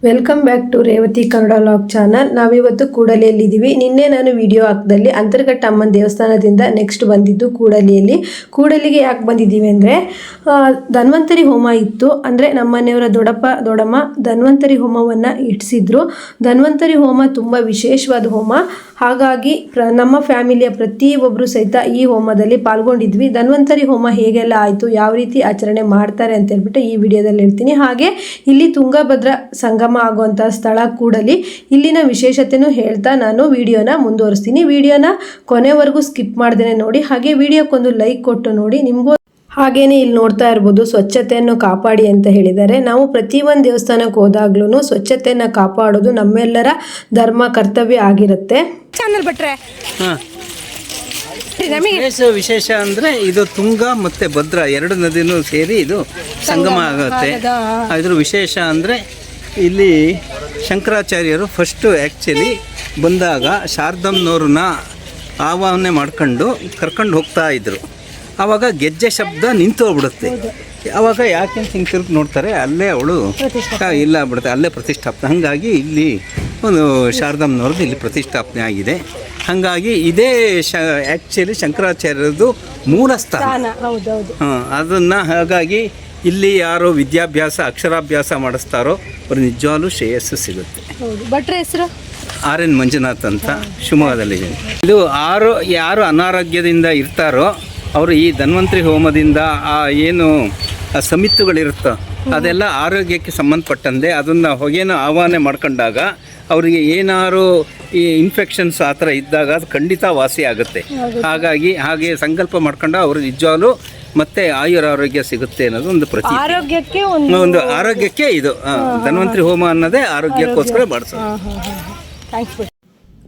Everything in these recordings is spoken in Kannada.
Welcome back to Revathi Kannada vlog channel. ನಾವಿವತ್ತು ಕೂಡಲಿಯಲ್ಲಿದ್ದೀವಿ. ನಿನ್ನೆ ನಾನು ವಿಡಿಯೋ ಹಾಕಿದಲ್ಲಿ ಅಂತರ್ಘಟ್ಟ ಅಮ್ಮನ ದೇವಸ್ಥಾನದಿಂದ ನೆಕ್ಸ್ಟ್ ಬಂದಿದ್ದು ಕೂಡಲಿಯಲ್ಲಿ. ಕೂಡಲಿಗೆ ಯಾಕೆ ಬಂದಿದ್ದೀವಿ ಅಂದರೆ ಧನ್ವಂತರಿ ಹೋಮ ಇತ್ತು. ಅಂದರೆ ನಮ್ಮ ಮನೆಯವರ ದೊಡ್ಡಪ್ಪ ದೊಡ್ಡಮ್ಮ ಧನ್ವಂತರಿ ಹೋಮವನ್ನು ಇಟ್ಟಿಸಿದ್ರು. ಧನ್ವಂತರಿ ಹೋಮ ತುಂಬ ವಿಶೇಷವಾದ ಹೋಮ. ಹಾಗಾಗಿ ನಮ್ಮ ಫ್ಯಾಮಿಲಿಯ ಪ್ರತಿಯೊಬ್ಬರು ಸಹಿತ ಈ ಹೋಮದಲ್ಲಿ ಪಾಲ್ಗೊಂಡಿದ್ವಿ. ಧನ್ವಂತರಿ ಹೋಮ ಹೇಗೆಲ್ಲ ಆಯಿತು, ಯಾವ ರೀತಿ ಆಚರಣೆ ಮಾಡ್ತಾರೆ ಅಂತ ಹೇಳ್ಬಿಟ್ಟು ಈ ವಿಡಿಯೋದಲ್ಲಿ ಹೇಳ್ತೀನಿ. ಹಾಗೆ ಇಲ್ಲಿ ತುಂಗಭದ್ರಾ ಸಂಗಮ ಆಗುವಂಥ ಸ್ಥಳ ಕೂಡಲಿ, ಇಲ್ಲಿನ ವಿಶೇಷತೆನೂ ಹೇಳ್ತಾ ನಾನು ವಿಡಿಯೋನ ಮುಂದುವರಿಸ್ತೀನಿ. ವಿಡಿಯೋನ ಕೊನೆವರೆಗೂ ಸ್ಕಿಪ್ ಮಾಡ್ದೇನೆ ನೋಡಿ. ಹಾಗೆ ವಿಡಿಯೋಕ್ಕೊಂದು ಲೈಕ್ ಕೊಟ್ಟು ನೋಡಿ. ನಿಮಗೂ ಹಾಗೇನೆ ಇಲ್ಲಿ ನೋಡ್ತಾ ಇರ್ಬೋದು, ಸ್ವಚ್ಛತೆಯನ್ನು ಕಾಪಾಡಿ ಅಂತ ಹೇಳಿದ್ದಾರೆ. ನಾವು ಪ್ರತಿಯೊಂದು ದೇವಸ್ಥಾನಕ್ಕೆ ಹೋದಾಗ್ಲೂ ಸ್ವಚ್ಛತೆಯನ್ನು ಕಾಪಾಡೋದು ನಮ್ಮೆಲ್ಲರ ಧರ್ಮ ಕರ್ತವ್ಯ ಆಗಿರುತ್ತೆ. ಚಾನಲ್ ಬಿಟ್ರೆ ವಿಶೇಷ ಅಂದರೆ ಇದು ತುಂಗ ಮತ್ತು ಭದ್ರಾ ಎರಡು ನದಿನೂ ಸೇರಿ ಇದು ಸಂಗಮ ಆಗುತ್ತೆ. ಇದ್ರ ವಿಶೇಷ ಅಂದರೆ ಇಲ್ಲಿ ಶಂಕರಾಚಾರ್ಯರು ಫಸ್ಟು ಆ್ಯಕ್ಚುಲಿ ಬಂದಾಗ ಶಾರದಮ್ಮನವ್ರನ್ನ ಆವಾಹನೆ ಮಾಡ್ಕೊಂಡು ಕರ್ಕೊಂಡು ಹೋಗ್ತಾ ಇದ್ರು. ಆವಾಗ ಗೆಜ್ಜೆ ಶಬ್ದ ನಿಂತು ಹೋಗ್ಬಿಡುತ್ತೆ. ಆವಾಗ ಯಾಕೆಂತ ಹಿಂಗೆ ತಿರುಗಿ ನೋಡ್ತಾರೆ, ಅಲ್ಲೇ ಅವಳು ಇಲ್ಲ ಬಿಡುತ್ತೆ, ಅಲ್ಲೇ ಪ್ರತಿಷ್ಠಾಪನೆ. ಹಾಗಾಗಿ ಇಲ್ಲಿ ಒಂದು ಶಾರದಮ್ಮನವ್ರದ್ದು ಇಲ್ಲಿ ಪ್ರತಿಷ್ಠಾಪನೆ ಆಗಿದೆ. ಹಾಗಾಗಿ ಇದೇ ಆ್ಯಕ್ಚುಲಿ ಶಂಕರಾಚಾರ್ಯರದ್ದು ಮೂಲ ಸ್ಥಾನ. ಅದನ್ನು ಹಾಗಾಗಿ ಇಲ್ಲಿ ಯಾರು ವಿದ್ಯಾಭ್ಯಾಸ ಅಕ್ಷರಾಭ್ಯಾಸ ಮಾಡಿಸ್ತಾರೋ ಅವ್ರು ನಿಜವಾಗ್ಲೂ ಶ್ರೇಯಸ್ಸು ಸಿಗುತ್ತೆ. ಭಟ್ರ ಹೆಸರು RN ಮಂಜುನಾಥ್ ಅಂತ ಶಿವಮೊಗ್ಗದಲ್ಲಿದೆ. ಇದು ಯಾರು ಅನಾರೋಗ್ಯದಿಂದ ಇರ್ತಾರೋ ಅವರು ಈ ಧನ್ವಂತರಿ ಹೋಮದಿಂದ ಏನು ಸಮಿತಿಗಳಿರುತ್ತೋ ಅದೆಲ್ಲ ಆರೋಗ್ಯಕ್ಕೆ ಸಂಬಂಧಪಟ್ಟಂತೆ ಅದನ್ನು ಹೊಗೆನ ಆವಾಹನೆ ಮಾಡ್ಕೊಂಡಾಗ ಅವರಿಗೆ ಏನಾರು ಈ ಇನ್ಫೆಕ್ಷನ್ಸ್ ಆ ಥರ ಇದ್ದಾಗ ಅದು ಖಂಡಿತ ವಾಸಿ ಆಗುತ್ತೆ. ಹಾಗೆ ಸಂಕಲ್ಪ ಮಾಡ್ಕೊಂಡು ಅವರು ನಿಜವಾಗ್ಲೂ ಮತ್ತೆ ಆರೋಗ್ಯ ಸಿಗುತ್ತೆ ಅನ್ನೋದು ಒಂದು ಒಂದು ಆರೋಗ್ಯಕ್ಕೆ ಇದು ಧನ್ವಂತರಿ ಹೋಮ ಅನ್ನೋದೇ ಆರೋಗ್ಯಕ್ಕೋಸ್ಕರ ಮಾಡಿಸೋದು.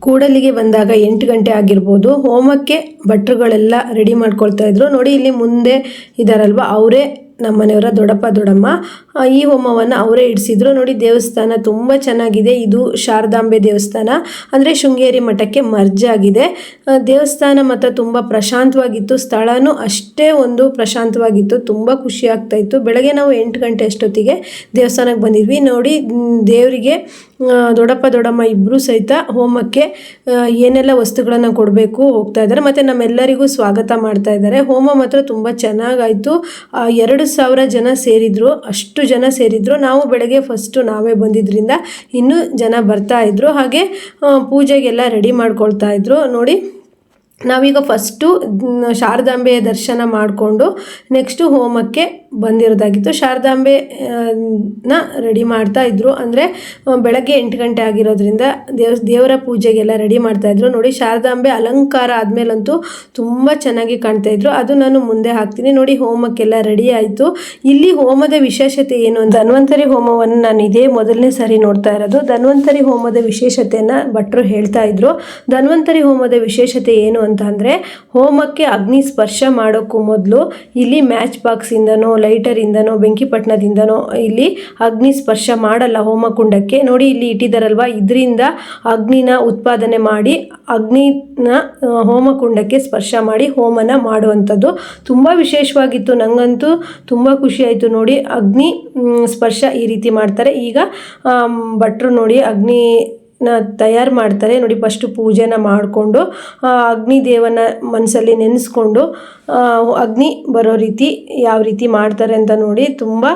ಕೂಡಲಿಗೆ ಬಂದಾಗ 8 ಗಂಟೆ ಆಗಿರ್ಬೋದು. ಹೋಮಕ್ಕೆ ಭಟ್ರುಗಳೆಲ್ಲ ರೆಡಿ ಮಾಡ್ಕೊಳ್ತಾ ಇದ್ರು. ನೋಡಿ ಇಲ್ಲಿ ಮುಂದೆ ಇದಾರಲ್ವ, ಅವರೇ ನಮ್ಮ ಮನೆಯವರ ದೊಡ್ಡಪ್ಪ ದೊಡ್ಡಮ್ಮ. ಈ ಹೋಮವನ್ನು ಅವರೇ ಇಡಿಸಿದ್ರು. ನೋಡಿ ದೇವಸ್ಥಾನ ತುಂಬ ಚೆನ್ನಾಗಿದೆ. ಇದು ಶಾರದಾಂಬೆ ದೇವಸ್ಥಾನ, ಅಂದರೆ ಶೃಂಗೇರಿ ಮಠಕ್ಕೆ ಮರ್ಜ್ ಆಗಿದೆ. ದೇವಸ್ಥಾನ ಮಾತ್ರ ತುಂಬ ಪ್ರಶಾಂತವಾಗಿತ್ತು. ಸ್ಥಳನೂ ಅಷ್ಟೇ ಒಂದು ಪ್ರಶಾಂತವಾಗಿತ್ತು. ತುಂಬ ಖುಷಿ ಆಗ್ತಾ ಇತ್ತು. ಬೆಳಗ್ಗೆ ನಾವು 8 ಗಂಟೆ ಅಷ್ಟೊತ್ತಿಗೆ ದೇವಸ್ಥಾನಕ್ಕೆ ಬಂದಿದ್ವಿ. ನೋಡಿ ದೇವರಿಗೆ ದೊಡ್ಡಪ್ಪ ದೊಡ್ಡಮ್ಮ ಇಬ್ಬರು ಸಹಿತ ಹೋಮಕ್ಕೆ ಏನೆಲ್ಲ ವಸ್ತುಗಳನ್ನು ಕೊಡಬೇಕು ಹೋಗ್ತಾ ಇದ್ದಾರೆ. ಮತ್ತು ನಮ್ಮೆಲ್ಲರಿಗೂ ಸ್ವಾಗತ ಮಾಡ್ತಾ ಇದ್ದಾರೆ. ಹೋಮ ಮಾತ್ರ ತುಂಬ ಚೆನ್ನಾಗಾಯಿತು. 2,000 ಜನ ಸೇರಿದ್ರು, ಅಷ್ಟು ಜನ ಸೇರಿದ್ರು. ನಾವು ಬೆಳಗ್ಗೆ ಫಸ್ಟು ನಾವೇ ಬಂದಿದ್ದರಿಂದ ಇನ್ನೂ ಜನ ಬರ್ತಾ ಇದ್ರು. ಹಾಗೆ ಪೂಜೆಗೆಲ್ಲ ರೆಡಿ ಮಾಡ್ಕೊಳ್ತಾ ಇದ್ರು. ನೋಡಿ ನಾವೀಗ ಫಸ್ಟು ಶಾರದಾಂಬೆಯ ದರ್ಶನ ಮಾಡಿಕೊಂಡು ನೆಕ್ಸ್ಟು ಹೋಮಕ್ಕೆ ಬಂದಿರೋದಾಗಿತ್ತು. ಶಾರದಾಂಬೆನ ರೆಡಿ ಮಾಡ್ತಾ ಇದ್ರು. ಅಂದರೆ ಬೆಳಗ್ಗೆ 8 ಗಂಟೆ ಆಗಿರೋದ್ರಿಂದ ದೇವರ ಪೂಜೆಗೆಲ್ಲ ರೆಡಿ ಮಾಡ್ತಾಯಿದ್ರು. ನೋಡಿ ಶಾರದಾಂಬೆ ಅಲಂಕಾರ ಆದಮೇಲಂತೂ ತುಂಬ ಚೆನ್ನಾಗಿ ಕಾಣ್ತಾ ಇದ್ರು. ಅದು ನಾನು ಮುಂದೆ ಹಾಕ್ತೀನಿ. ನೋಡಿ ಹೋಮಕ್ಕೆಲ್ಲ ರೆಡಿ ಆಯಿತು. ಇಲ್ಲಿ ಹೋಮದ ವಿಶೇಷತೆ ಏನು ಅಂತ, ಧನ್ವಂತರಿ ಹೋಮವನ್ನು ನಾನು ಇದೇ ಮೊದಲನೇ ಸಾರಿ ನೋಡ್ತಾ ಇರೋದು. ಧನ್ವಂತರಿ ಹೋಮದ ವಿಶೇಷತೆಯನ್ನು ಭಟ್ರು ಹೇಳ್ತಾ ಇದ್ರು. ಧನ್ವಂತರಿ ಹೋಮದ ವಿಶೇಷತೆ ಏನು ಅಂತ ಅಂದರೆ, ಹೋಮಕ್ಕೆ ಅಗ್ನಿ ಸ್ಪರ್ಶ ಮಾಡೋಕ್ಕೂ ಮೊದಲು ಇಲ್ಲಿ ಮ್ಯಾಚ್ ಬಾಕ್ಸಿಂದನೋ ಲೈಟರಿಂದನೋ ಬೆಂಕಿಪಟ್ಟಣದಿಂದನೋ ಇಲ್ಲಿ ಅಗ್ನಿ ಸ್ಪರ್ಶ ಮಾಡಲ್ಲ ಹೋಮಕುಂಡಕ್ಕೆ. ನೋಡಿ ಇಲ್ಲಿ ಇಟ್ಟಿದ್ದಾರಲ್ವ, ಇದರಿಂದ ಅಗ್ನಿನ ಉತ್ಪಾದನೆ ಮಾಡಿ ಅಗ್ನಿನ ಹೋಮಕುಂಡಕ್ಕೆ ಸ್ಪರ್ಶ ಮಾಡಿ ಹೋಮನ ಮಾಡುವಂಥದ್ದು ತುಂಬ ವಿಶೇಷವಾಗಿತ್ತು. ನನಗಂತೂ ತುಂಬ ಖುಷಿ ಆಯಿತು. ನೋಡಿ ಅಗ್ನಿ ಸ್ಪರ್ಶ ಈ ರೀತಿ ಮಾಡ್ತಾರೆ. ಈಗ ಭಟ್ರು ನೋಡಿ ಅಗ್ನಿ ತಯಾರು ಮಾಡ್ತಾರೆ. ನೋಡಿ ಫಸ್ಟು ಪೂಜೆನ ಮಾಡಿಕೊಂಡು ಅಗ್ನಿ ದೇವನ ಮನಸ್ಸಲ್ಲಿ ನೆನೆಸ್ಕೊಂಡು ಅಗ್ನಿ ಬರೋ ರೀತಿ ಯಾವ ರೀತಿ ಮಾಡ್ತಾರೆ ಅಂತ ನೋಡಿ ತುಂಬ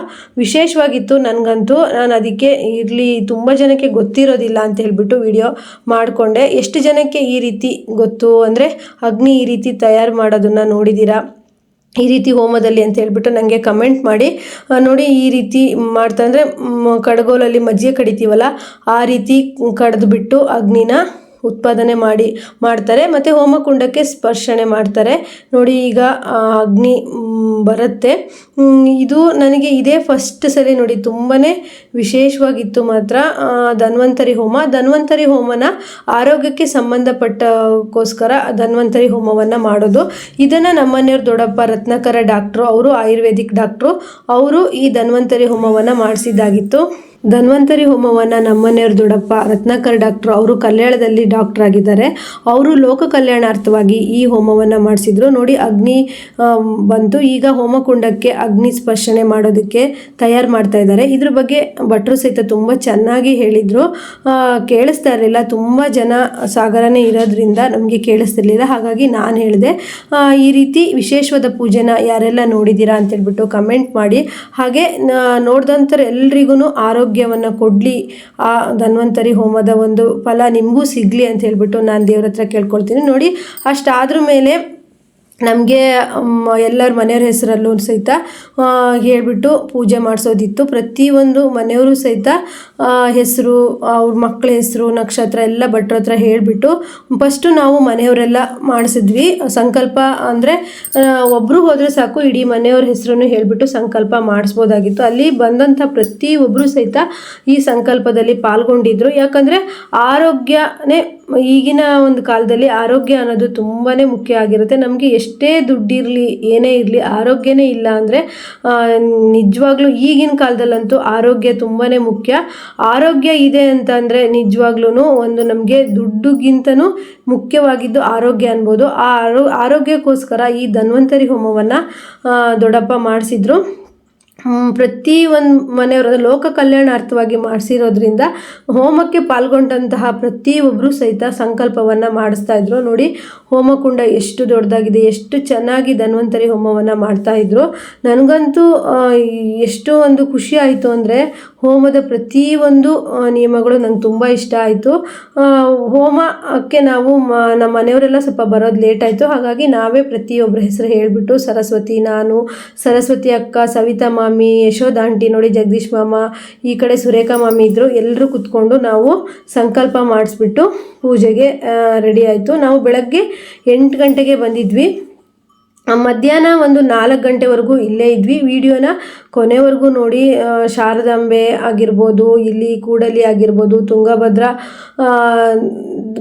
ವಿಶೇಷವಾಗಿತ್ತು. ನನಗಂತೂ ನಾನು ಅದಕ್ಕೆ ಇರಲಿ ತುಂಬ ಜನಕ್ಕೆ ಗೊತ್ತಿರೋದಿಲ್ಲ ಅಂತ ಹೇಳ್ಬಿಟ್ಟು ವಿಡಿಯೋ ಮಾಡಿಕೊಂಡೆ. ಎಷ್ಟು ಜನಕ್ಕೆ ಈ ರೀತಿ ಗೊತ್ತು ಅಂದರೆ ಅಗ್ನಿ ಈ ರೀತಿ ತಯಾರು ಮಾಡೋದನ್ನು ನೋಡಿದ್ದೀರಾ ಈ ರೀತಿ ಹೋಮದಲ್ಲಿ ಅಂತ ಹೇಳ್ಬಿಟ್ಟು ನನಗೆ ಕಮೆಂಟ್ ಮಾಡಿ. ನೋಡಿ ಈ ರೀತಿ ಮಾಡ್ತಾ ಅಂದರೆ ಕಡಗೋಲಲ್ಲಿ ಮಜ್ಜಿಗೆ ಕಡಿತೀವಲ್ಲ ಆ ರೀತಿ ಕಡಿದ್ಬಿಟ್ಟು ಅಗ್ನಿನ ಉತ್ಪಾದನೆ ಮಾಡ್ತಾರೆ. ಮತ್ತು ಹೋಮಕುಂಡಕ್ಕೆ ಸ್ಪರ್ಶನೆ ಮಾಡ್ತಾರೆ. ನೋಡಿ ಈಗ ಅಗ್ನಿ ಬರುತ್ತೆ. ಇದು ನನಗೆ ಇದೇ ಫಸ್ಟ್ ಸಲ ನೋಡಿ ತುಂಬಾ ವಿಶೇಷವಾಗಿತ್ತು ಮಾತ್ರ ಧನ್ವಂತರಿ ಹೋಮ. ಧನ್ವಂತರಿ ಹೋಮನ ಆರೋಗ್ಯಕ್ಕೆ ಸಂಬಂಧಪಟ್ಟಕ್ಕೋಸ್ಕರ ಧನ್ವಂತರಿ ಹೋಮವನ್ನು ಮಾಡೋದು. ಇದನ್ನು ನಮ್ಮನೆಯವ್ರ ದೊಡ್ಡಪ್ಪ ರತ್ನಾಕರ ಡಾಕ್ಟ್ರು, ಅವರು ಆಯುರ್ವೇದಿಕ್ ಡಾಕ್ಟ್ರು, ಅವರು ಈ ಧನ್ವಂತರಿ ಹೋಮವನ್ನು ಮಾಡಿಸಿದ್ದಾಗಿತ್ತು. ಧನ್ವಂತರಿ ಹೋಮವನ್ನು ನಮ್ಮನೆಯವ್ರ ದೊಡ್ಡಪ್ಪ ರತ್ನಾಕರ್ ಡಾಕ್ಟ್ರು, ಅವರು ಕಲ್ಯಾಣದಲ್ಲಿ ಡಾಕ್ಟರ್ ಆಗಿದ್ದಾರೆ, ಅವರು ಲೋಕ ಕಲ್ಯಾಣಾರ್ಥವಾಗಿ ಈ ಹೋಮವನ್ನು ಮಾಡಿಸಿದ್ರು. ನೋಡಿ ಅಗ್ನಿ ಬಂತು. ಈಗ ಹೋಮಕುಂಡಕ್ಕೆ ಅಗ್ನಿ ಸ್ಪರ್ಶನೆ ಮಾಡೋದಕ್ಕೆ ತಯಾರು ಮಾಡ್ತಾ ಇದ್ದಾರೆ. ಇದ್ರ ಬಗ್ಗೆ ಭಟ್ರು ಸಹಿತ ತುಂಬ ಚೆನ್ನಾಗಿ ಹೇಳಿದರು. ಕೇಳಿಸ್ತಾ ಇರಲಿಲ್ಲ, ತುಂಬ ಜನ ಸಾಗರನೇ ಇರೋದ್ರಿಂದ ನಮಗೆ ಕೇಳಿಸ್ತಿರ್ಲಿಲ್ಲ. ಹಾಗಾಗಿ ನಾನು ಹೇಳಿದೆ. ಈ ರೀತಿ ವಿಶೇಷವಾದ ಪೂಜೆನ ಯಾರೆಲ್ಲ ನೋಡಿದ್ದೀರಾ ಅಂತೇಳ್ಬಿಟ್ಟು ಕಮೆಂಟ್ ಮಾಡಿ. ಹಾಗೆ ನೋಡಿದಂಥವ್ರು ಎಲ್ರಿಗೂ ಆರೋಗ್ಯವನ್ನು ಕೊಡಲಿ, ಆ ಧನ್ವಂತರಿ ಹೋಮದ ಒಂದು ಫಲ ನಿಮಗೂ ಸಿಗಲಿ ಅಂತ ಹೇಳ್ಬಿಟ್ಟು ನಾನು ದೇವ್ರ ಹತ್ರ ಕೇಳ್ಕೊಳ್ತೀನಿ. ನೋಡಿ ಅಷ್ಟಾದ್ರ ಮೇಲೆ ನಮಗೆ ಎಲ್ಲರ ಮನೆಯವ್ರ ಹೆಸರಲ್ಲೂ ಸಹಿತ ಹೇಳಿಬಿಟ್ಟು ಪೂಜೆ ಮಾಡಿಸೋದಿತ್ತು. ಪ್ರತಿಯೊಂದು ಮನೆಯವರು ಸಹಿತ ಹೆಸರು, ಅವ್ರ ಮಕ್ಕಳ ಹೆಸರು, ನಕ್ಷತ್ರ ಎಲ್ಲ ಭಟ್ರ ಹತ್ರ ಹೇಳಿಬಿಟ್ಟು ಫಸ್ಟು ನಾವು ಮನೆಯವರೆಲ್ಲ ಮಾಡಿಸಿದ್ವಿ. ಸಂಕಲ್ಪ ಅಂದರೆ ಒಬ್ಬರು ಹೋದರೆ ಸಾಕು, ಇಡೀ ಮನೆಯವ್ರ ಹೆಸರನ್ನು ಹೇಳಿಬಿಟ್ಟು ಸಂಕಲ್ಪ ಮಾಡಿಸ್ಬೋದಾಗಿತ್ತು. ಅಲ್ಲಿ ಬಂದಂಥ ಪ್ರತಿಯೊಬ್ಬರು ಸಹಿತ ಈ ಸಂಕಲ್ಪದಲ್ಲಿ ಪಾಲ್ಗೊಂಡಿದ್ರು. ಯಾಕಂದರೆ ಆರೋಗ್ಯನೇ ಈಗಿನ ಒಂದು ಕಾಲದಲ್ಲಿ ಆರೋಗ್ಯ ಅನ್ನೋದು ತುಂಬಾ ಮುಖ್ಯ ಆಗಿರುತ್ತೆ. ನಮಗೆ ಎಷ್ಟೇ ದುಡ್ಡಿರಲಿ ಏನೇ ಇರಲಿ ಆರೋಗ್ಯನೇ ಇಲ್ಲ ಅಂದರೆ ನಿಜವಾಗ್ಲೂ ಈಗಿನ ಕಾಲದಲ್ಲಂತೂ ಆರೋಗ್ಯ ತುಂಬಾ ಮುಖ್ಯ. ಆರೋಗ್ಯ ಇದೆ ಅಂತಂದರೆ ನಿಜವಾಗ್ಲೂ ಒಂದು ನಮಗೆ ದುಡ್ಡುಗಿಂತನೂ ಮುಖ್ಯವಾಗಿದ್ದು ಆರೋಗ್ಯ ಅನ್ಬೋದು. ಆ ಆರೋಗ್ಯಕ್ಕೋಸ್ಕರ ಈ ಧನ್ವಂತರಿ ಹೋಮವನ್ನು ದೊಡ್ಡಪ್ಪ ಮಾಡಿಸಿದ್ರು. ಪ್ರತಿ ಒಂದು ಮನೆಯವರು ಲೋಕ ಕಲ್ಯಾಣಾರ್ಥವಾಗಿ ಮಾಡಿಸಿರೋದ್ರಿಂದ ಹೋಮಕ್ಕೆ ಪಾಲ್ಗೊಂಡಂತಹ ಪ್ರತಿಯೊಬ್ಬರು ಸಹಿತ ಸಂಕಲ್ಪವನ್ನು ಮಾಡಿಸ್ತಾ ಇದ್ರು. ನೋಡಿ ಹೋಮಕುಂಡ ಎಷ್ಟು ದೊಡ್ಡದಾಗಿದೆ, ಎಷ್ಟು ಚೆನ್ನಾಗಿ ಧನ್ವಂತರಿ ಹೋಮವನ್ನು ಮಾಡ್ತಾಯಿದ್ರು. ನನಗಂತೂ ಎಷ್ಟು ಒಂದು ಖುಷಿ ಆಯಿತು ಅಂದರೆ ಹೋಮದ ಪ್ರತಿಯೊಂದು ನಿಯಮಗಳು ನಂಗೆ ತುಂಬ ಇಷ್ಟ ಆಯಿತು. ಹೋಮಕ್ಕೆ ನಾವು ನಮ್ಮ ಮನೆಯವರೆಲ್ಲ ಸ್ವಲ್ಪ ಬರೋದು ಲೇಟ್ ಆಯಿತು. ಹಾಗಾಗಿ ನಾವೇ ಪ್ರತಿಯೊಬ್ಬರ ಹೆಸರು ಹೇಳಿಬಿಟ್ಟು ಸರಸ್ವತಿ, ನಾನು, ಸರಸ್ವತಿ ಅಕ್ಕ, ಸವಿತಾ ಮಾಮಿ, ಯಶೋಧ ಆಂಟಿ, ನೋಡಿ ಜಗದೀಶ್ ಮಾಮ, ಈ ಕಡೆ ಸುರೇಖಾ ಮಾಮಿ ಇದ್ದರು. ಎಲ್ಲರೂ ಕೂತ್ಕೊಂಡು ನಾವು ಸಂಕಲ್ಪ ಮಾಡಿಸ್ಬಿಟ್ಟು ಪೂಜೆಗೆ ರೆಡಿ ಆಯಿತು. ನಾವು ಬೆಳಗ್ಗೆ 8 ಗಂಟೆಗೆ ಬಂದಿದ್ವಿ. ಮಧ್ಯಾಹ್ನ ಒಂದು 4 ಗಂಟೆವರೆಗೂ ಇಲ್ಲೇ ಇದ್ವಿ. ವಿಡಿಯೋನ ಕೊನೆವರೆಗೂ ನೋಡಿ. ಶಾರದಾಂಬೆ ಆಗಿರ್ಬೋದು, ಇಲ್ಲಿ ಕೂಡಲಿ ಆಗಿರ್ಬೋದು, ತುಂಗಭದ್ರಾ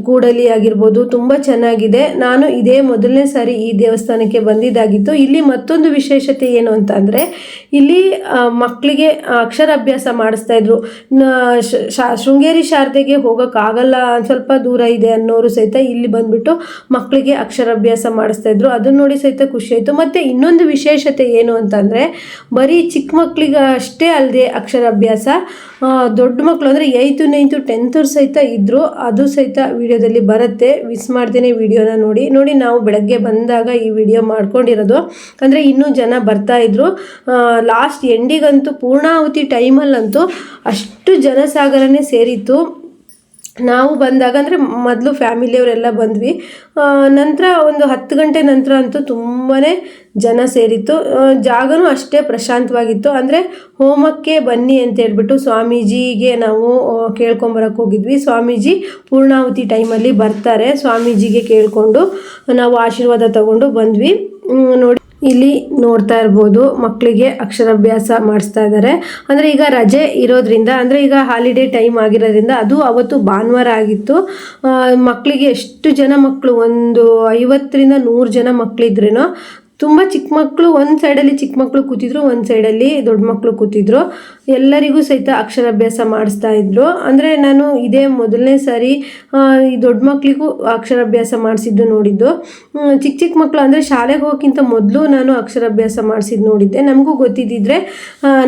ಕೂಡಲಿ ಆಗಿರ್ಬೋದು, ತುಂಬ ಚೆನ್ನಾಗಿದೆ. ನಾನು ಇದೇ ಮೊದಲನೇ ಸಾರಿ ಈ ದೇವಸ್ಥಾನಕ್ಕೆ ಬಂದಿದ್ದಾಗಿತ್ತು. ಇಲ್ಲಿ ಮತ್ತೊಂದು ವಿಶೇಷತೆ ಏನು ಅಂತ ಅಂದರೆ ಇಲ್ಲಿ ಮಕ್ಕಳಿಗೆ ಅಕ್ಷರಾಭ್ಯಾಸ ಮಾಡಿಸ್ತಾಯಿದ್ರು. ಶೃಂಗೇರಿ ಶಾರದೆಗೆ ಹೋಗೋಕ್ಕಾಗಲ್ಲ, ಸ್ವಲ್ಪ ದೂರ ಇದೆ ಅನ್ನೋರು ಸಹಿತ ಇಲ್ಲಿ ಬಂದುಬಿಟ್ಟು ಮಕ್ಕಳಿಗೆ ಅಕ್ಷರಾಭ್ಯಾಸ ಮಾಡಿಸ್ತಾಯಿದ್ರು. ಅದನ್ನು ನೋಡಿ ಸಹಿತ ಖುಷಿ ಆಯಿತು. ಮತ್ತು ಇನ್ನೊಂದು ವಿಶೇಷತೆ ಏನು ಅಂತಂದರೆ ಬರೀ ಚಿಕ್ಕ ಮಕ್ಕಳಿಗೆ ಅಷ್ಟೇ ಅಲ್ಲದೆ ಅಕ್ಷರಾಭ್ಯಾಸ ದೊಡ್ಡ ಮಕ್ಕಳು ಅಂದರೆ 8th 9th 10th ಸಹಿತ ಇದ್ದರು. ಅದು ಸಹಿತ ವಿಡಿಯೋದಲ್ಲಿ ಬರುತ್ತೆ. ಮಿಸ್ ಮಾಡ್ದೇನೆ ವಿಡಿಯೋನ ನೋಡಿ. ನಾವು ಬೆಳಗ್ಗೆ ಬಂದಾಗ ಈ ವಿಡಿಯೋ ಮಾಡ್ಕೊಂಡಿರೋದು. ಅಂದರೆ ಇನ್ನೂ ಜನ ಬರ್ತಾಯಿದ್ರು. ಲಾಸ್ಟ್ ಎಂಡಿಗಂತೂ ಪೂರ್ಣಾಹುತಿ ಟೈಮಲ್ಲಂತೂ ಅಷ್ಟು ಜನಸಾಗರನೇ ಸೇರಿತ್ತು. ನಾವು ಬಂದಾಗ ಅಂದರೆ ಮೊದಲು ಫ್ಯಾಮಿಲಿಯವರೆಲ್ಲ ಬಂದ್ವಿ. ನಂತರ ಒಂದು 10 ಗಂಟೆ ನಂತರ ಅಂತೂ ತುಂಬಾ ಜನ ಸೇರಿತ್ತು. ಜಾಗನೂ ಅಷ್ಟೇ ಪ್ರಶಾಂತವಾಗಿತ್ತು. ಅಂದರೆ ಹೋಮಕ್ಕೆ ಬನ್ನಿ ಅಂತ ಹೇಳ್ಬಿಟ್ಟು ಸ್ವಾಮೀಜಿಗೆ ನಾವು ಕೇಳ್ಕೊಂಬರಕ್ಕೆ ಹೋಗಿದ್ವಿ. ಸ್ವಾಮೀಜಿ ಪೂರ್ಣಾಹುತಿ ಟೈಮಲ್ಲಿ ಬರ್ತಾರೆ. ಸ್ವಾಮೀಜಿಗೆ ಕೇಳಿಕೊಂಡು ನಾವು ಆಶೀರ್ವಾದ ತಗೊಂಡು ಬಂದ್ವಿ. ನೋಡಿ ಇಲ್ಲಿ ನೋಡ್ತಾ ಇರ್ಬೋದು, ಮಕ್ಕಳಿಗೆ ಅಕ್ಷರಾಭ್ಯಾಸ ಮಾಡಿಸ್ತಾ ಇದ್ದಾರೆ. ಅಂದರೆ ಈಗ ರಜೆ ಇರೋದ್ರಿಂದ, ಅಂದರೆ ಈಗ ಹಾಲಿಡೇ ಟೈಮ್ ಆಗಿರೋದ್ರಿಂದ, ಅದು ಅವತ್ತು ಭಾನುವಾರ ಆಗಿತ್ತು. ಮಕ್ಕಳಿಗೆ ಎಷ್ಟು ಜನ ಮಕ್ಕಳು, ಒಂದು 50ರಿಂದ 100 ಜನ ಮಕ್ಕಳಿದ್ರೇನೋ. ತುಂಬ ಚಿಕ್ಕ ಮಕ್ಕಳು ಒಂದು ಸೈಡಲ್ಲಿ ಚಿಕ್ಕ ಮಕ್ಕಳು ಕೂತಿದ್ರು, ಒಂದು ಸೈಡಲ್ಲಿ ದೊಡ್ಡ ಮಕ್ಕಳು ಕೂತಿದ್ರು. ಎಲ್ಲರಿಗೂ ಸಹಿತ ಅಕ್ಷರಾಭ್ಯಾಸ ಮಾಡಿಸ್ತಾ ಇದ್ರು. ಅಂದರೆ ನಾನು ಇದೇ ಮೊದಲನೇ ಸಾರಿ ಈ ದೊಡ್ಡ ಮಕ್ಕಳಿಗೂ ಅಕ್ಷರಾಭ್ಯಾಸ ಮಾಡಿಸಿದ್ದು ನೋಡಿದ್ದು. ಚಿಕ್ಕ ಮಕ್ಕಳು ಅಂದರೆ ಶಾಲೆಗೆ ಹೋಗೋಕ್ಕಿಂತ ಮೊದಲು ನಾನು ಅಕ್ಷರಾಭ್ಯಾಸ ಮಾಡಿಸಿದ್ದು ನೋಡಿದ್ದೆ. ನಮಗೂ ಗೊತ್ತಿದ್ದಿದ್ರೆ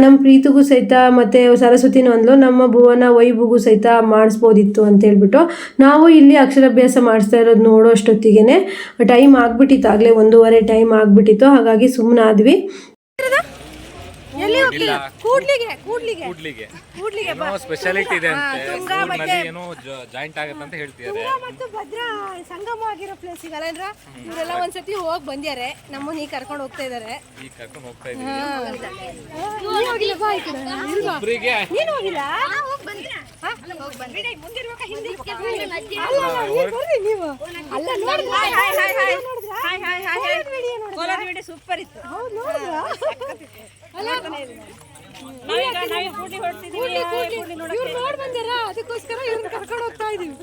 ನಮ್ಮ ಪ್ರೀತಿಗೂ ಸಹಿತ ಮತ್ತು ಸರಸ್ವತಿನೂ ಅಂದ್ಲು, ನಮ್ಮ ಭುವನ ವೈಭುಗೂ ಸಹಿತ ಮಾಡಿಸ್ಬೋದಿತ್ತು ಅಂತೇಳ್ಬಿಟ್ಟು ನಾವು ಇಲ್ಲಿ ಅಕ್ಷರಾಭ್ಯಾಸ ಮಾಡಿಸ್ತಾ ಇರೋದು ನೋಡೋ ಅಷ್ಟೊತ್ತಿಗೆ ಟೈಮ್ ಆಗಿಬಿಟ್ಟಿತ್ತು. ಆಗಲೇ 1:30 ಟೈಮ್ ಆಗಿಬಿಟ್ಟಿತ್ತು. ಹಾಗಾಗಿ ಸುಮ್ಮನಾದ್ವಿ. ಎಲ್ಲಿ ಹೋಗ್ತೀರಾ? ಕೂಡ್ಲಿಗೆ ಏನೋ ಸ್ಪೆಷಾಲಿಟಿ ಇದೆ ಅಂತೆ, ನದಿ ಏನೋ ಜಾಯಿಂಟ್ ಆಗುತ್ತೆ ಅಂತ ಹೇಳ್ತಿದ್ದಾರೆ. ತುಂಗಾ ಮತ್ತು ಭದ್ರಾ ಸಂಗಮ ಆಗಿರೋ ಪ್ಲೇಸ್ ಈಗಲ್ಲ ಅಂದ್ರೆ ಇವರೆಲ್ಲ ಒಂದ್ಸತಿ ಹೋಗಿ ಬಂದ್ಯಾರೆ. ನಮ್ಮನ್ನ ಈಗ ಕರ್ಕೊಂಡು ಹೋಗ್ತಾ ಇದಾರೆ. ಈಗ ಕರ್ಕೊಂಡು ಹೋಗ್ತಾ ಇದ್ದೀವಿ. ನೀನು ಹೋಗಿಲ್ಲ? ಬಾ ಈ ಕಡೆ. ಇಲ್ವಾ? ಒಬ್ರಿಗೆ ನೀನು ಹೋಗಿಲ್ಲ? ಹೋಗಿ ಬಂದ್ರಾ? ಹೋಗಿ ಬಂದ್ರಿ. ಮುಂದಿರ್ಬೇಕಾ ಹಿಂದಿರ್ಬೇಕಾ? ಅಲ್ಲ ಬರ್ರಿ ನೀವು. ಅಲ್ಲ ನೋಡಿದ್ರಾ? ಕೋಲಾರ ವಿಡಿಯೋ ಸೂಪರ್ ಇತ್ತು. ಹೌದು ನೋಡಿದ್ರಾ? ಅಲ್ಲ ಕೂಡ್ಲಿ ಹೊಡ್ತಿದೀವಿ. ಇವ್ರು ನೋಡಿ ಬಂದಾರ, ಅದಕ್ಕೋಸ್ಕರ ಇವ್ರನ್ನ ಕರ್ಕೊಂಡು ಹೋಗ್ತಾ ಇದೀವಿ.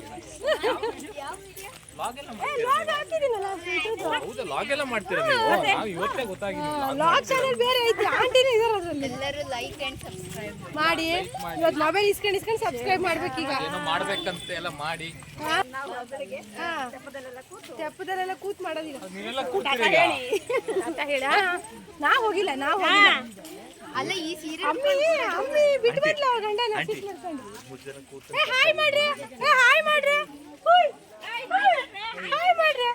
ಹೌದಾ, ಲಾಗ್ ಎಲ್ಲ ಮಾಡ್ತೀರಾ ನೀವು? ನಾವು ಇವತ್ತೇ ಗೊತ್ತಾಗಿಲ್ಲ. ಲಾಗ್ ಚಾನೆಲ್ ಬೇರೆ ಐತಿ, ಆಂಟಿನೇ ಇದಾರೆ ಅದ್ರಲ್ಲಿ. ಎಲ್ಲರೂ ಲೈಕ್ ಅಂಡ್ ಸಬ್ಸ್ಕ್ರೈಬ್ ಮಾಡಿ ಇವತ್ತು ಮೊಬೈಲ್ ಇಸ್ಕೊಂಡು ಸಬ್ಸ್ಕ್ರೈಬ್ ಮಾಡ್ಬೇಕೀಗ. ಏನೋ ಮಾಡ್ಬೇಕಂತ ಎಲ್ಲ ಮಾಡಿ. ತೆಪ್ಪದಲ್ಲೆಲ್ಲ ಕೂತ್ ಮಾಡೋದೀಗ. ನೀವೆಲ್ಲ ಕೂತ್ತೀರಿ ಈಗ? ನಾ ಹೋಗಿಲ್ಲ. ಅಲ್ಲ ಈ ಸೀರೆ ಅಮ್ಮಿ ಬಿಟ್ಟು ಬಂದ್ಲ ಅವ್ರ ಗಂಡನ ಸಿಟ್ ಮಾಡ್ಕೊಂಡು. ಹಾಯ್ ಮಾಡ್ರಿ, ಹಾಯ್ ಮಾಡ್ರಿ, ಹಾಯ್ ಮಾಡ್ರಿ.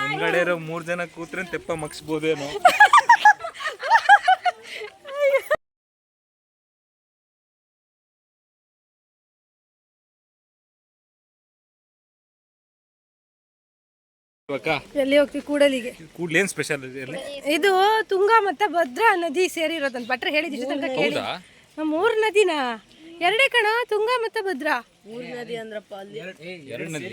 ಮುಂದ್ಗಡೆ ಇರೋ 3 ಜನ ಕೂತ್ರೆ ತೆಪ್ಪ ಮಗ್ಸ್ಬೋದೇನೋ. ಎಲ್ಲಿ ಹೋಗ್ತೀವಿ? ಕೂಡಲಿಗೆ. ಕೂಡ್ಲು ಏನ್ ಸ್ಪೆಷಲ್ ಇದೆ? ಇದು ತುಂಗಾ ಮತ್ತೆ ಭದ್ರಾ ನದಿ ಸೇರಿರೋದಂತ ಭಟ್ರ ಹೇಳಿದ ತನಕ ಕೇಳಿ. 3 ನದಿನ 2 ಕಣ, ತುಂಗಾ ಮತ್ತೆ ಭದ್ರಾ. 3 ನದಿ ಅಂದ್ರಪ್ಪ ಅಲ್ಲಿ. 2 ನದಿ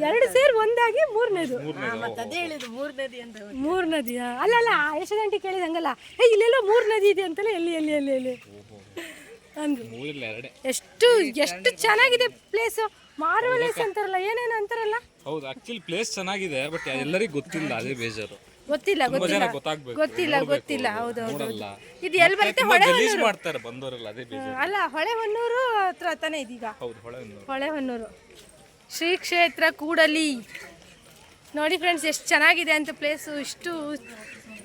2 ಸೇರಿ ಒಂದಾಗಿ 3 ನದಿ. ಮತ್ತೆ ಅದೇ ಹೇಳಿದ್ರು 3 ನದಿ ಅಂತ. 3 ನದಿ ಅಲ್ಲಲ್ಲ, ಯಶೋದಂಟಿ ಕೇಳಿದಂಗಲ್ಲ, ಇಲ್ಲೆಲ್ಲ 3 ನದಿ ಇದೆ ಅಂತಲೇ. ಎಲ್ಲಿ ಎಲ್ಲಿ ಎಲ್ಲಿ ಎಲ್ಲಿ ಅಂದ್ರು. ಎಷ್ಟು ಚೆನ್ನಾಗಿದೆ ಪ್ಲೇಸ್. ಮಾರ್ವಲೆಸ್ ಅಂತಾರಲ್ಲ, ಏನೇನು ಅಂತಾರಲ್ಲ. ಹೌದು, ಆಕ್ಚುಲಿ ಪ್ಲೇಸ್ ಚೆನ್ನಾಗಿದೆ, ಬಟ್ ಎಲ್ಲರಿಗೂ ಗೊತ್ತಿಲ್ಲ, ಅದೇ ಬೇಜಾರು. ಗೊತ್ತಿಲ್ಲ. ಹೌದು. ಇದು ಎಲ್ಲಿ ಬರುತ್ತೆ? ಗಲೀಜ್ ಮಾಡ್ತಾರೆ ಬಂದವರೆಲ್ಲ, ಅದೇ ಬೇಜಾರು. ಅಲ್ಲ, ಹೊಳೆಹೊನ್ನೂರು ಹತ್ರ ತಾನೇ ಇದೀಗ. ಹೌದು, ಹೊಳೆಹೊನ್ನೂರು ಶ್ರೀ ಕ್ಷೇತ್ರ ಕೂಡಲಿ. ನೋಡಿ ಫ್ರೆಂಡ್ಸ್, ಎಷ್ಟು ಚೆನ್ನಾಗಿದೆ ಅಂತ ಪ್ಲೇಸು. ಇಷ್ಟು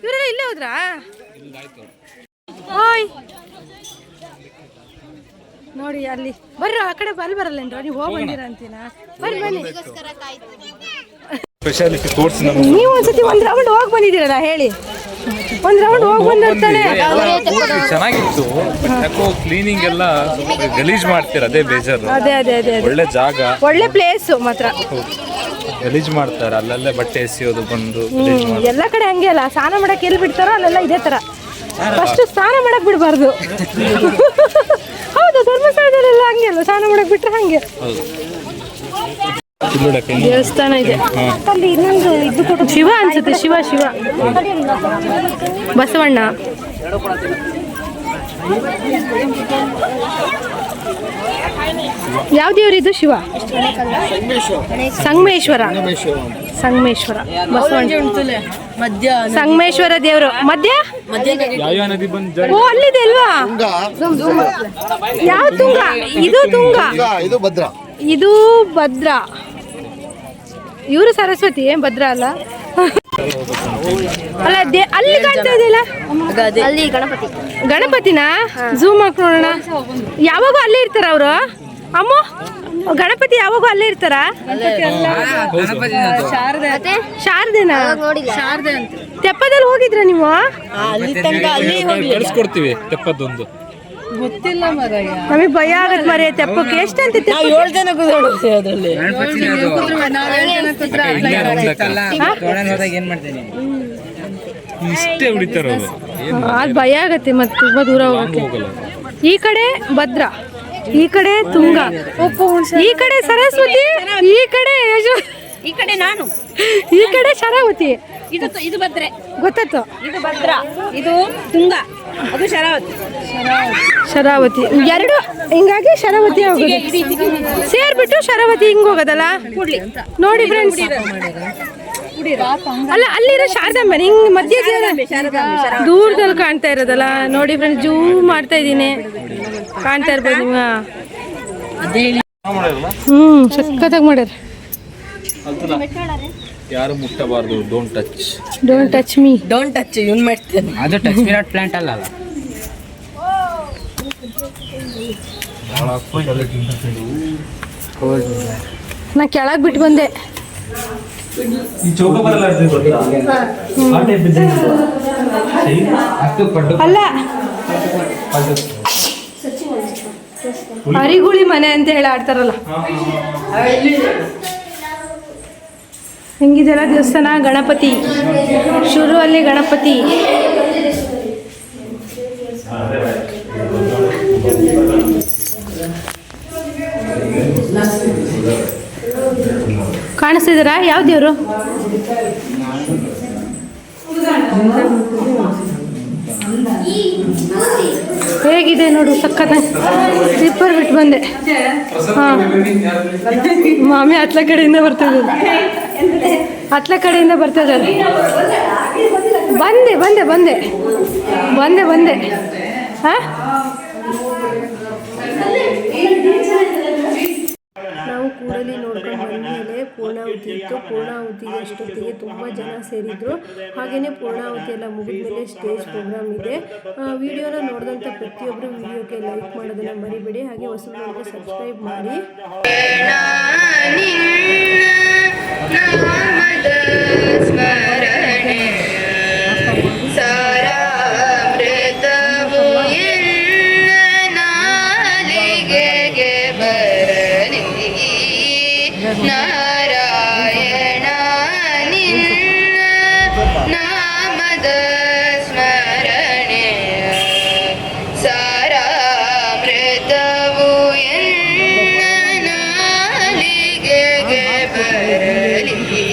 ಇವರೆಲ್ಲ ಇಲ್ಲೇ ಹೋದ್ರಾ? ಓಯ್ ನೋಡಿ ಅಲ್ಲಿ ಬರ್ರ, ಆ ಕಡೆ ಬರಲ್ಲೇನ್ರ? ನೀವು ಹೋಗಿ ಬಂದಿರ ಅಂತೀನ. ಬನ್ನಿ. ಸ್ಪೆಷಾಲಿಟಿ ತೋರಿಸಿ. ನೀವು ಒಂದ್ಸತಿ 1 ರೌಂಡ್ ಹೋಗಿ ಬಂದಿದ್ದೀರಲ್ಲ, ಹೇಳಿ. 1 ರೌಂಡ್ ಹೋಗಿ ಬಂದಿರ್ತಾನೆ. ಚೆನ್ನಾಗಿತ್ತು, ಯಾಕೋ ಕ್ಲೀನಿಂಗ್ ಎಲ್ಲ ಗಲೀಜ್ ಮಾಡ್ತೀರ, ಅದೇ ಬೇಜಾರು. ಅದೇ ಒಳ್ಳೆ ಜಾಗ, ಒಳ್ಳೆ ಪ್ಲೇಸ್ ಮಾತ್ರ. ಗಲೀಜ್ ಮಾಡ್ತಾರೆ, ಅಲ್ಲೆಲ್ಲ ಬಟ್ಟೆ ಎಸೆಯೋದು ಬಂದು. ಎಲ್ಲ ಕಡೆ ಹಂಗೆ ಅಲ್ಲ, ಸ್ನಾನ ಮಾಡಕ್ಕೆ ಎಲ್ಲಿ ಬಿಡ್ತಾರೋ ಅಲ್ಲೆಲ್ಲ ಇದೇ ತರ. ಫಸ್ಟ್ ಸ್ನಾನ ಮಾಡಕ್ ಬಿಡಬಾರ್ದು. ಹೌದು, ಧರ್ಮಸ್ಥಳದಲ್ಲೆಲ್ಲ ಹಂಗೆ ಅಲ್ಲ, ಸ್ನಾನ ಮಾಡಕ್ ಬಿಟ್ರೆ ಹಂಗೆ. ದೇವಸ್ಥಾನ ಇದೆ ಅಲ್ಲಿ, ಇನ್ನೊಂದು ಇದು ಕೊಟ್ಟು ಶಿವ ಅನ್ಸುತ್ತೆ. ಶಿವ ಬಸವಣ್ಣ. ಯಾವ ದೇವರಿದು? ಶಿವ ಸಂಗಮೇಶ್ವರ ಬಸವಣ್ಣ. ಸಂಗಮೇಶ್ವರ ದೇವರು ಮಧ್ಯ. ಓ, ಅಲ್ಲಿದೆ ಅಲ್ವಾ? ಯಾವ ತುಂಗ? ಇದು ತುಂಗ, ಇದು ಭದ್ರಾ. ಇವರು ಸರಸ್ವತಿ, ಭದ್ರಾ ಅಲ್ಲ. ಅಲ್ಲ, ಅಲ್ಲಿ ಕಾಣ್ತಾ ಇದೆಯಲ್ಲ, ಅಲ್ಲಿ ಗಣಪತಿನಾ? ಝೂಮ್ ಹಾಕಿ ನೋಡೋಣ. ಯಾವಾಗೂ ಅಲ್ಲೇ ಇರ್ತಾರ ಅವರು? ಅಮ್ಮ, ಗಣಪತಿ ಯಾವಾಗೂ ಅಲ್ಲೇ ಇರ್ತಾರ? ಶಾರದೇನಾ? ತೆಪ್ಪದಲ್ಲಿ ಹೋಗಿದ್ರ ನೀವು? ಕಳ್ಸ್ಕೊಡ್ತೀವಿ ತೆಪ್ಪದೊಂದು. ಗೊತ್ತಿಲ್ಲ ಮರಯ್ಯ, ನಮಗೆ ಭಯ ಆಗತ್ ಮರೆ. ತೆಪ್ಪಕ್ಕೆ ಎಷ್ಟಂತ? 7 ಜನ ಇಷ್ಟೇ ಹೊಡಿತಾರ, ಅದು ಭಯ ಆಗತ್ತೆ. ಮತ್ತೆ ತುಂಬಾ ದೂರ ಹೋಗಕ್ಕೆ. ಈ ಕಡೆ ಭದ್ರಾ, ಈ ಕಡೆ ತುಂಗಾ, ಈ ಕಡೆ ಸರಸ್ವತಿ, ಈ ಕಡೆ ಈ ಕಡೆ ನಾನು, ಈ ಕಡೆ ಶರಾವತಿ. ಇದು ಭದ್ರೆ ಗೊತ್ತಾಯ್ತು. ಇದು ಭದ್ರಾ, ಇದು ತುಂಗಾ, ಅದು ಶರಾವತಿ. 2 ಹಿಂಗಾಗಿ ಶರಾವತಿ ಹೋಗೋದು. ಸೇರ್ಬಿಟ್ಟು ಶರಾವತಿ ಹಿಂಗ್ ಹೋಗೋದಲ್ಲ. ನೋಡಿ ಫ್ರೆಂಡ್ಸ್, ಅಲ್ಲ ಅಲ್ಲಿರೋ ಶಾರದಾಂಬೆ ಹಿಂಗ್ ಮಧ್ಯ ದೂರದಲ್ಲಿ ಕಾಣ್ತಾ ಇರೋದಲ್ಲ. ನೋಡಿ ಫ್ರೆಂಡ್ಸ್, ಜೂಮ್ ಮಾಡ್ತಾ ಇದ್ದೀನಿ, ಕಾಣ್ತಾ ಇರ್ಬೋದು ನೀವು. ಸಖತ್ತಾಗಿ ಮಾಡ್ಯಾರ. ಯಾರು ಮುಟ್ಟಬಾರ್ದು. Don't touch me. ಇವನ್ ಮಾಡ್ತೇನೆ. ಅದು ಟಚ್ ಮೀ ನಾಟ್ ಪ್ಲಾಂಟ್ ಅಲ್ಲ. ನಾ ಕೆಳಗೆ ಬಿಟ್ಟು ಬಂದೆ. ಅಲ್ಲ, ಅರಿಗುಳಿ ಮನೆ ಅಂತ ಹೇಳಿ ಆಡ್ತಾರಲ್ಲ, ಹೆಂಗಿದೆಲ್ಲ ದೇವಸ್ಥಾನ. ಗಣಪತಿ ಶುರು, ಅಲ್ಲಿ ಗಣಪತಿ. ಕಾಣಿಸ್ತಿದ್ದೀರಾ? ಯಾವ ದೇವರು? ಹೇಗಿದೆ ನೋಡು, ಸಖತ್ ಸ್ಲಿಪ್ಪರ್ ಬಿಟ್ಟು ಬಂದೆ. ಹಾಂ, ಮಾಮಿ ಅತ್ಲ ಕಡೆಯಿಂದ ಬರ್ತಿದ್ದಾರೆ, ಅತ್ಲ ಕಡೆಯಿಂದ ಬರ್ತಿದ್ದಾರೆ. ಬಂದೆ ಬಂದೆ ಬಂದೆ ಬಂದೆ ಬಂದೆ ಹಾಂ. ನಾವು ಕೂಡಲಿ ನೋಡ್ಕೊಂಡು ಬಂದಮೇಲೆ ಪೂರ್ಣಾಹುತಿ ಇತ್ತು. ಪೂರ್ಣಾಹುತಿಗೆ ಅಷ್ಟೊತ್ತಿಗೆ ತುಂಬ ಜನ ಸೇರಿದ್ರು. ಹಾಗೆಯೇ ಪೂರ್ಣಾಹುತಿ ಎಲ್ಲ ಮುಗಿದ್ಮೇಲೆ ಸ್ಟೇಜ್ ಪ್ರೋಗ್ರಾಮ್ ಇದೆ. ವಿಡಿಯೋನ ನೋಡಿದಂಥ ಪ್ರತಿಯೊಬ್ಬರು ವಿಡಿಯೋಗೆ ಲೈಕ್ ಮಾಡೋದನ್ನು ಮರಿಬೇಡಿ. ಹಾಗೆ ಹೊಸಬರಿಗೆ ಸಬ್ಸ್ಕ್ರೈಬ್ ಮಾಡಿ. ನಾರಾಯಣ ನಿನ್ನ ನಾಮದ ಸ್ಮರಣೆಯ ಸಾರಾಮೃತವು ಎನ್ನ ನಾಲಿಗೆಗೆ ಬರಲಿ. ನಾರಾಯಣ ನಿನ್ನ ನಾಮದ ಸ್ಮರಣೆಯ ಸಾರಾಮೃತವು ಎನ್ನ ನಾಲಿಗೆಗೆ ಬರಲಿ.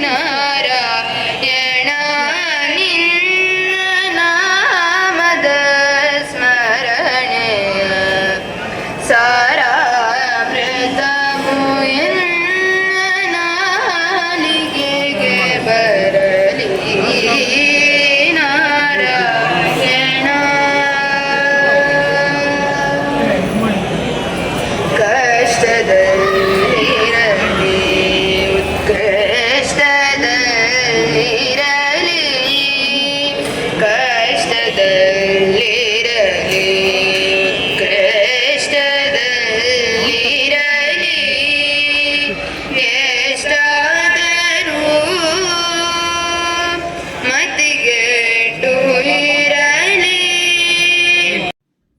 ನಾರಾಯಣ ನಿನ್ನ ನಾಮದ ಸ್ಮರಣೆಯ ಸಾರಾಮೃತವು ಎನ್ನ ನಾಲಿಗೆಗೆ ಬರಲಿ. ನಾರಾಯಣ ಕಷ್ಟದಲ್ಲಿರಲಿ ಉತ್ಕೃಷ್ಟದಲ್ಲಿರಲಿ, ಕಷ್ಟದಲ್ಲಿರಲಿ ಉತ್ಕೃಷ್ಟದಲ್ಲಿರಲಿ, ಎಷ್ಟಾದರೂ ಮತಿಗೆಟ್ಟು ಇರಲಿ.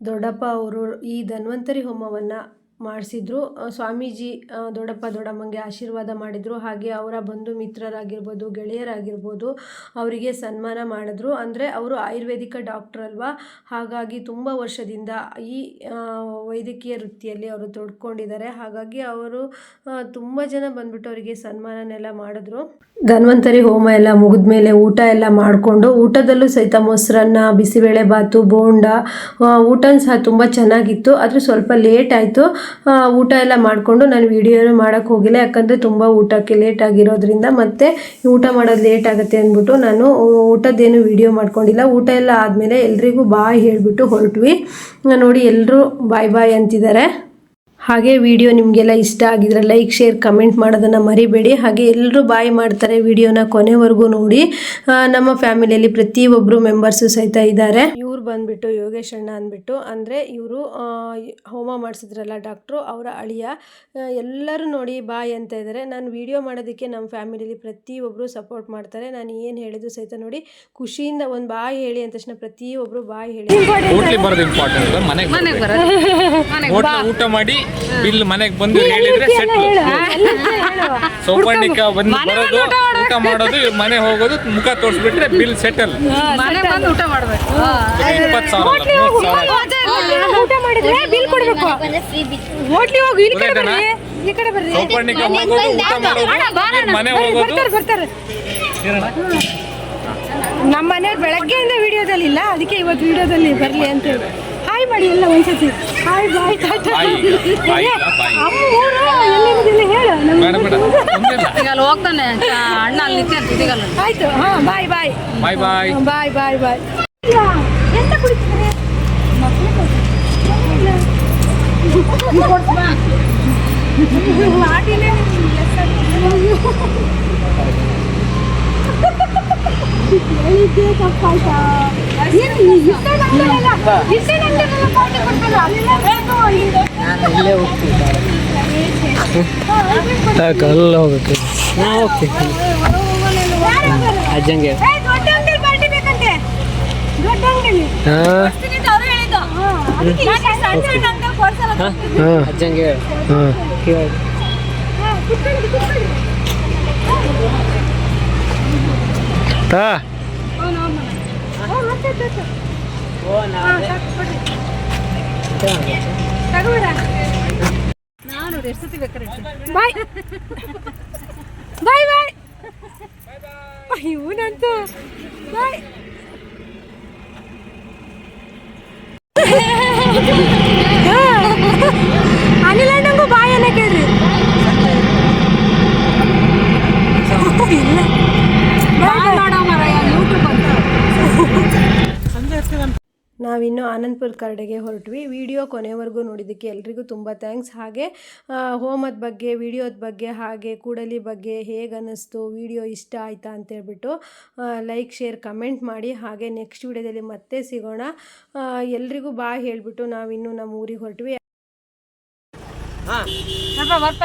ದೊಡ್ಡಪ್ಪ ಅವರು ಈ ಧನ್ವಂತರಿ ಹೋಮವನ್ನು ಮಾಡಿಸಿದ್ರು. ಸ್ವಾಮೀಜಿ ದೊಡ್ಡಪ್ಪ ದೊಡ್ಡಮ್ಮಂಗೆ ಆಶೀರ್ವಾದ ಮಾಡಿದರು. ಹಾಗೆ ಅವರ ಬಂಧು ಮಿತ್ರರಾಗಿರ್ಬೋದು, ಗೆಳೆಯರಾಗಿರ್ಬೋದು, ಅವರಿಗೆ ಸನ್ಮಾನ ಮಾಡಿದ್ರು. ಅಂದರೆ ಅವರು ಆಯುರ್ವೇದಿಕ ಡಾಕ್ಟರ್ ಅಲ್ವಾ, ಹಾಗಾಗಿ ತುಂಬ ವರ್ಷದಿಂದ ಈ ವೈದ್ಯಕೀಯ ವೃತ್ತಿಯಲ್ಲಿ ಅವರು ತೊಡ್ಕೊಂಡಿದ್ದಾರೆ. ಹಾಗಾಗಿ ಅವರು ತುಂಬ ಜನ ಬಂದ್ಬಿಟ್ಟು ಅವರಿಗೆ ಸನ್ಮಾನನೆಲ್ಲ ಮಾಡಿದ್ರು. ಧನ್ವಂತರಿ ಹೋಮ ಎಲ್ಲ ಮುಗಿದ್ಮೇಲೆ ಊಟ ಎಲ್ಲ ಮಾಡಿಕೊಂಡು, ಊಟದಲ್ಲೂ ಸಹಿತ ಮೊಸರನ್ನ, ಬಿಸಿಬೇಳೆ ಬಾತು, ಬೋಂಡ, ಊಟ ಸಹ ತುಂಬ ಚೆನ್ನಾಗಿತ್ತು. ಆದರೆ ಸ್ವಲ್ಪ ಲೇಟ್ ಆಯಿತು. ಊಟ ಎಲ್ಲ ಮಾಡಿಕೊಂಡು ನಾನು ವಿಡಿಯೋನು ಮಾಡೋಕ್ಕೆ ಹೋಗಿಲ್ಲ, ಯಾಕಂದರೆ ತುಂಬ ಊಟಕ್ಕೆ ಲೇಟ್ ಆಗಿರೋದ್ರಿಂದ. ಮತ್ತು ಊಟ ಮಾಡೋದು ಲೇಟ್ ಆಗುತ್ತೆ ಅಂದ್ಬಿಟ್ಟು ನಾನು ಊಟದ್ದೇನು ವಿಡಿಯೋ ಮಾಡ್ಕೊಂಡಿಲ್ಲ. ಊಟ ಎಲ್ಲ ಆದಮೇಲೆ ಎಲ್ರಿಗೂ ಬಾಯ್ ಹೇಳಿಬಿಟ್ಟು ಹೊರಟ್ವಿ. ನೋಡಿ ಎಲ್ಲರೂ ಬಾಯ್ ಬಾಯ್ ಅಂತಿದ್ದಾರೆ. ಹಾಗೆ ವಿಡಿಯೋ ನಿಮಗೆಲ್ಲ ಇಷ್ಟ ಆಗಿದ್ರೆ ಲೈಕ್, ಶೇರ್, ಕಮೆಂಟ್ ಮಾಡೋದನ್ನು ಮರಿಬೇಡಿ. ಹಾಗೆ ಎಲ್ಲರೂ ಬಾಯ್ ಮಾಡ್ತಾರೆ. ವಿಡಿಯೋನ ಕೊನೆವರೆಗೂ ನೋಡಿ. ನಮ್ಮ ಫ್ಯಾಮಿಲಿಯಲ್ಲಿ ಪ್ರತಿಯೊಬ್ಬರು ಮೆಂಬರ್ಸು ಸಹಿತ ಇದ್ದಾರೆ. ಇವ್ರು ಬಂದ್ಬಿಟ್ಟು ಯೋಗೇಶ್ ಅಣ್ಣ ಅಂದ್ಬಿಟ್ಟು, ಅಂದರೆ ಇವರು ಹೋಮ ಮಾಡಿಸಿದ್ರಲ್ಲ ಡಾಕ್ಟ್ರು, ಅವರ ಅಳಿಯ. ಎಲ್ಲರೂ ನೋಡಿ ಬಾಯ್ ಅಂತ ಇದ್ದಾರೆ. ನಾನು ವಿಡಿಯೋ ಮಾಡೋದಕ್ಕೆ ನಮ್ಮ ಫ್ಯಾಮಿಲಿಯಲ್ಲಿ ಪ್ರತಿಯೊಬ್ಬರು ಸಪೋರ್ಟ್ ಮಾಡ್ತಾರೆ. ನಾನು ಏನು ಹೇಳಿದ್ರು ಸಹಿತ ನೋಡಿ ಖುಷಿಯಿಂದ ಒಂದು ಬಾಯ್ ಹೇಳಿ ಅಂದ ತಕ್ಷಣ ಪ್ರತಿಯೊಬ್ಬರು ಬಾಯ್ ಹೇಳಿ. ಹೋಟ್ಲಿಗೆ ಬರೋದು ಇಂಪಾರ್ಟೆಂಟ್, ಮನೆಗೆ ಬರೋದು. ಊಟ ಮಾಡಿ ಬಿಲ್ ಮನೆಗೆ ಬಂದು ಹೇಳಿದ್ರೆ ಸೆಟ್ಲ್. ಸೌಪರ್ಣಿಕ ಬಂದು ಬರೋದು, ಊಟ ಮಾಡೋದು, ಮನೆ ಹೋಗೋದು, ಮುಖ ತೋರಿಸ್ಬಿಟ್ರೆ ಬಿಲ್ ಸೆಟಲ್. ಊಟ ಮಾಡ್ಬೇಕು. 20,000 ಊಟ ಮಾಡಿದ್ರೆ ಬಿಲ್ ಕೊಡ್ಬೇಕು. ಹೋಟ್ಲಿಗೆ ಹೋಗಿ ಈ ಕಡೆ ಬರ್ರಿ, ಈ ಕಡೆ ಬರ್ರಿ. ಸೌಪರ್ಣಿಕ ಹೋಗೋದು, ಊಟ ಮಾಡೋದು, ಮನೆ ಹೋಗೋದು. ಬರ್ತಾರೆ. ನಮ್ಮ ಮನೆಯವ್ರು ಬೆಳಗ್ಗೆಯಿಂದ ವಿಡಿಯೋದಲ್ಲಿ ಇಲ್ಲ, ಅದಕ್ಕೆ ಇವತ್ತು ವಿಡಿಯೋದಲ್ಲಿ ಬರಲಿ ಅಂತ ಹೇಳಿ ಹಾಯ್ ಮಾಡಿ ಎಲ್ಲ ಒಂದ್ಸತಿ. Hi bye tata. ಅಮ್ಮ ಊರು ಎಲ್ಲಿರೋದಿಲ್ಲ ಹೇಳು. ಈಗ ಹೋಗ್ತಾನೆ ಅಣ್ಣ ಅಲ್ಲಿ ನಿಂತಿದ್ದೀಗಲ್ಲ. ಆಯ್ತು, ಹಾಂ ಬಾಯ್ ಬಾಯ್ ಬಾಯ್ ಬಾಯ್ ಬಾಯ್ ಬಾಯ್ ಬಾಯ್. ಎಂತ ಕುಡಿತಾರೆ ಹೇಳಿದ್ದೆ ತಪ್ಪಾಯ್ತಾ? ಕಲ್ಲ ಹೋಗಕ್ಕೆ ನಾ ಹೋಗ್ತೀನಿ ಅಜ್ಜಂಗೆ. ಅಜ್ಜಂಗೆ ಹಾಂ ನಾನು ಎಷ್ಟು ಸತಿ ಬೇಕಾದ್ರೆ ಬಾಯ್ ಬಾಯ್ ಬಾಯ್ ಇವನಂತೂ ಬಾಯ್. ಅನಿಲ್ ಅಣ್ಣಂಗೂ ಬಾಯ್ ಅನ್ನ ಕೇಳ್ರಿ. ಇಲ್ಲ ಬಾಯ್ ಮಾಡೋ ಮಾರಾಯ ಯೂಟ್ಯೂಬ್ ಅಂತ. ನಾವಿನ್ನು ಆನಂದ್ಪುರ ಕರಡೆಗೆ ಹೊರಟ್ವಿ. ವಿಡಿಯೋ ಕೊನೆವರೆಗೂ ನೋಡಿದ್ದಕ್ಕೆ ಎಲ್ರಿಗೂ ತುಂಬ ಥ್ಯಾಂಕ್ಸ್. ಹಾಗೆ ಹೋಮದ ಬಗ್ಗೆ, ವಿಡಿಯೋದ ಬಗ್ಗೆ, ಹಾಗೆ ಕೂಡಲಿ ಬಗ್ಗೆ ಹೇಗೆ ಅನ್ನಿಸ್ತು, ವಿಡಿಯೋ ಇಷ್ಟ ಆಯಿತಾ ಅಂತೇಳ್ಬಿಟ್ಟು ಲೈಕ್, ಶೇರ್, ಕಮೆಂಟ್ ಮಾಡಿ. ಹಾಗೆ ನೆಕ್ಸ್ಟ್ ವಿಡಿಯೋದಲ್ಲಿ ಮತ್ತೆ ಸಿಗೋಣ. ಎಲ್ರಿಗೂ ಬಾಯ್ ಹೇಳಿಬಿಟ್ಟು ನಾವಿನ್ನು ನಮ್ಮ ಊರಿಗೆ ಹೊರಟ್ವಿ. ಬರ್ಪ